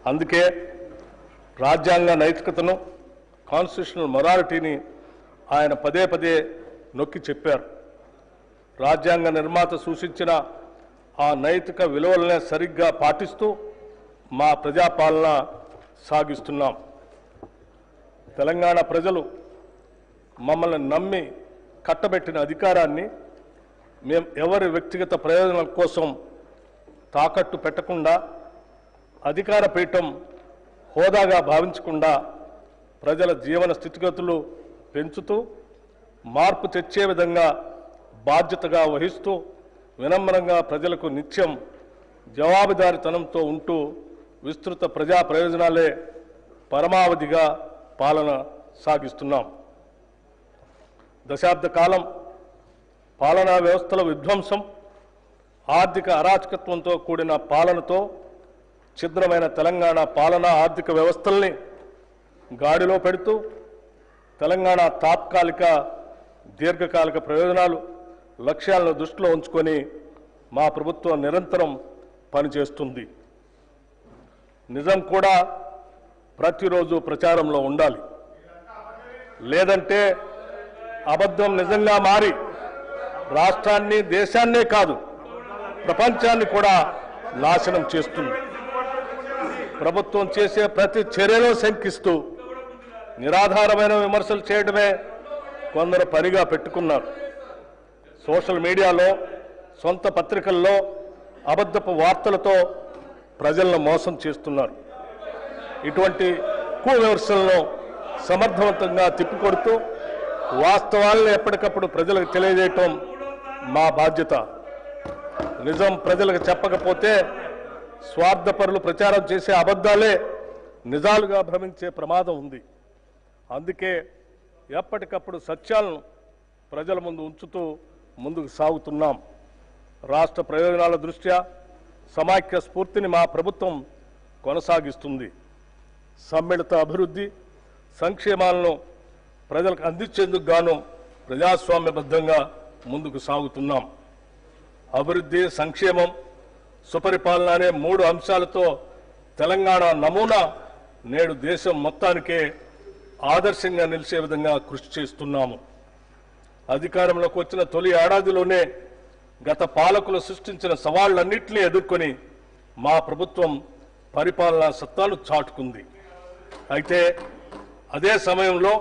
అందుకే రాజ్యాంగ నైతికతను, కాన్స్టిట్యూషనల్ మొరాలిటీని ఆయన పదే పదే నొక్కి చెప్పారు. రాజ్యాంగ నిర్మాత సూచించిన ఆ నైతిక విలువలనే సరిగ్గా పాటిస్తూ మా ప్రజాపాలన సాగిస్తున్నాం. తెలంగాణ ప్రజలు మమ్మల్ని నమ్మి కట్టబెట్టిన అధికారాన్ని మేము ఎవరి వ్యక్తిగత ప్రయోజనాల కోసం తాకట్టు పెట్టకుండా, అధికార పీఠం హోదాగా భావించకుండా ప్రజల జీవన స్థితిగతులు పెంచుతూ మార్పు తెచ్చే విధంగా బాధ్యతగా వహిస్తూ వినమ్రంగా ప్రజలకు నిత్యం జవాబుదారీతనంతో ఉంటూ విస్తృత ప్రజా ప్రయోజనాలే పరమావధిగా పాలన సాగిస్తున్నాం. దశాబ్ద కాలం పాలనా వ్యవస్థల విధ్వంసం, ఆర్థిక అరాచకత్వంతో కూడిన పాలనతో ఛిద్రమైన తెలంగాణ పాలనా ఆర్థిక వ్యవస్థల్ని గాడిలో పెడుతూ తెలంగాణ తాత్కాలిక దీర్ఘకాలిక ప్రయోజనాలు, లక్ష్యాలను దృష్టిలో ఉంచుకొని మా ప్రభుత్వం నిరంతరం పనిచేస్తుంది. నిజం కూడా ప్రతిరోజు ప్రచారంలో ఉండాలి. లేదంటే అబద్ధం నిజంగా మారి రాష్ట్రాన్ని, దేశాన్నే కాదు ప్రపంచాన్ని కూడా నాశనం చేస్తుంది. ప్రభుత్వం చేసే ప్రతి చర్యలో శంకిస్తూ నిరాధారమైన విమర్శలు చేయడమే కొందరు పనిగా పెట్టుకున్నారు. సోషల్ మీడియాలో, సొంత పత్రికల్లో అబద్ధపు వార్తలతో ప్రజలను మోసం చేస్తున్నారు. ఇటువంటి విమర్శలను సమర్థవంతంగా తిప్పికొడుతూ వాస్తవాలను ఎప్పటికప్పుడు ప్రజలకు తెలియజేయటం మా బాధ్యత. నిజం ప్రజలకు చెప్పకపోతే స్వార్థపరులు ప్రచారం చేసే అబద్ధాలే నిజాలుగా భ్రమించే ప్రమాదం ఉంది. అందుకే ఎప్పటికప్పుడు సత్యాలను ప్రజల ముందు ఉంచుతూ ముందుకు సాగుతున్నాం. రాష్ట్ర ప్రయోజనాల దృష్ట్యా సమాఖ్య స్ఫూర్తిని మా ప్రభుత్వం కొనసాగిస్తుంది. సమ్మిళిత అభివృద్ధి, సంక్షేమాలను ప్రజలకు అందించేందుకు గాను ప్రజాస్వామ్యబద్ధంగా ముందుకు సాగుతున్నాం. అభివృద్ధి, సంక్షేమం, సుపరిపాలన అనే 3 అంశాలతో తెలంగాణ నమూనా నేడు దేశం మొత్తానికే ఆదర్శంగా నిలిచే విధంగా కృషి చేస్తున్నాము. అధికారంలోకి వచ్చిన తొలి ఏడాదిలోనే గత పాలకులు సృష్టించిన సవాళ్లన్నింటినీ ఎదుర్కొని మా ప్రభుత్వం పరిపాలనా సత్తాను చాటుకుంది. అయితే అదే సమయంలో